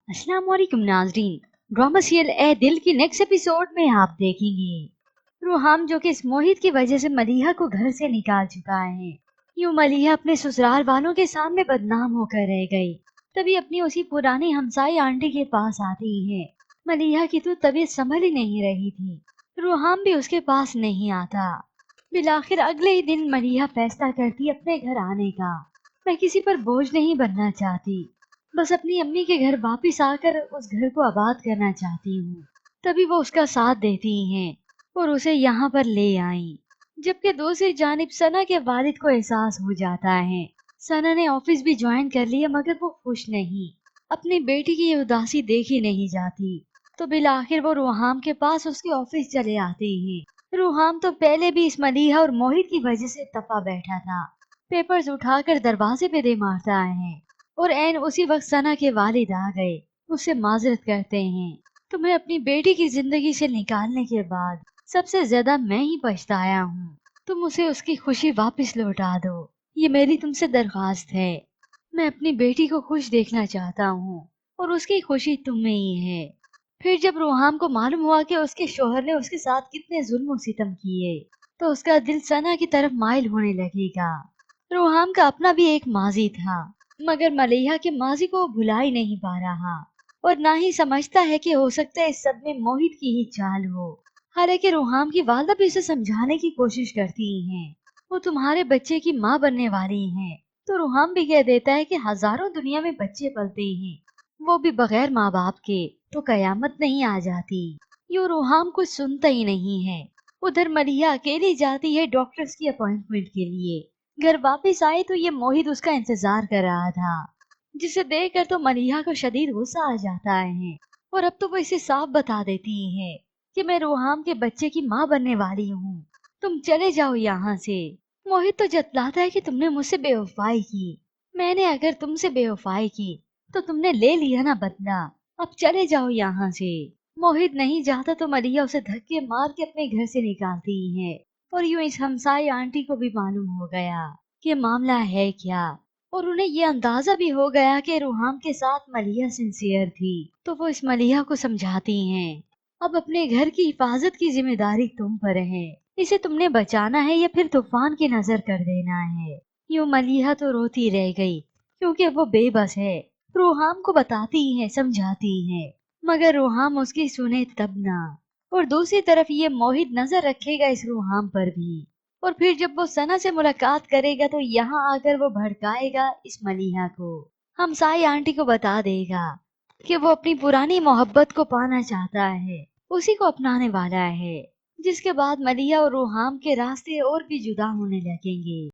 अस्सलाम वालेकुम नाजरीन। ड्रामा सीरियल ए दिल की नेक्स्ट एपिसोड में आप देखेंगे रूहाम जो कि इस मोहित की वजह से मलिहा को घर से निकाल चुका है। यूं मलिहा अपने ससुराल वालों के सामने बदनाम होकर रह गई। तभी अपनी उसी पुरानी हमसाई आंटी के पास आती है। मलिहा की तो तबीयत संभल ही नहीं रही थी, रूहाम भी उसके पास नहीं आता। बिलाखिर अगले ही दिन मलिहा फैसला करती अपने घर आने का। मैं किसी पर बोझ नहीं बनना चाहती, बस अपनी अम्मी के घर वापस आकर उस घर को आबाद करना चाहती हूँ। तभी वो उसका साथ देती हैं और उसे यहाँ पर ले आई। जबकि दूसरी जानिब सना के वालिद को एहसास हो जाता है। सना ने ऑफिस भी ज्वाइन कर लिया मगर वो खुश नहीं। अपनी बेटी की ये उदासी देखी नहीं जाती, तो बिलाखिर वो रूहाम के पास उसके ऑफिस चले आते हैं। रूहाम तो पहले भी इस मलिहा और मोहित की वजह से तपा बैठा था। पेपर्स उठाकर दरवाजे पे दे मारता है और एन उसी वक्त सना के वालिद आ गए। उससे माजरत करते हैं। तुम्हें अपनी बेटी की जिंदगी से निकालने के बाद सबसे ज्यादा मैं ही पछताया हूँ। तुम उसे उसकी खुशी वापस लौटा दो, ये मेरी तुमसे दरख्वास्त है। मैं अपनी बेटी को खुश देखना चाहता हूँ और उसकी खुशी तुम में ही है। फिर जब रूहाम को मालूम हुआ कि उसके शोहर ने उसके साथ कितने जुल्म और सितम किए, तो उसका दिल सना की तरफ माइल होने लगेगा। रूहाम का अपना भी एक माजी था, मगर मलिहा के माजी को वो भुला ही नहीं पा रहा और ना ही समझता है कि हो सकता है इस सब में मोहित की ही चाल हो। हालांकि रूहाम की वालदा भी उसे समझाने की कोशिश करती हैं। वो तुम्हारे बच्चे की माँ बनने वाली हैं। तो रूहाम भी कह देता है कि हजारों दुनिया में बच्चे पलते हैं, वो भी बगैर माँ बाप के, तो कयामत नहीं आ जाती। यूं रूहाम कुछ सुनता ही नहीं है। उधर मलिहा अकेली जाती है डॉक्टर्स की अपॉइंटमेंट के लिए। घर वापस आए तो ये मोहित उसका इंतजार कर रहा था, जिसे देखकर तो मलिहा को शदीद गुस्सा आ जाता है और अब तो वो इसे साफ बता देती है कि मैं रूहाम के बच्चे की माँ बनने वाली हूँ। तुम चले जाओ यहाँ से। मोहित तो जतलाता है कि तुमने मुझसे बेवफाई की। मैंने अगर तुमसे बेवफाई की तो तुमने ले लिया ना बदला। अब चले जाओ यहाँ से। मोहित नहीं जाता तो मलिहा उसे धक्के मार के अपने घर से निकालती है। और यूं इस हमसाई आंटी को भी मालूम हो गया कि मामला है क्या, और उन्हें ये अंदाजा भी हो गया कि रूहाम के साथ मलिहा सिंसियर थी। तो वो इस मलिहा को समझाती हैं, अब अपने घर की हिफाजत की जिम्मेदारी तुम पर है। इसे तुमने बचाना है या फिर तूफान की नजर कर देना है। यूं मलिहा तो रोती रह गई क्योंकि वो बेबस है। रूहाम को बताती है, समझाती है, मगर रूहाम उसकी सुने तब ना। और दूसरी तरफ ये मोहित नजर रखेगा इस रूहाम पर भी। और फिर जब वो सना से मुलाकात करेगा तो यहाँ आकर वो भड़काएगा इस मलिहा को। हमसाई आंटी को बता देगा कि वो अपनी पुरानी मोहब्बत को पाना चाहता है, उसी को अपनाने वाला है। जिसके बाद मलिहा और रूहाम के रास्ते और भी जुदा होने लगेंगे।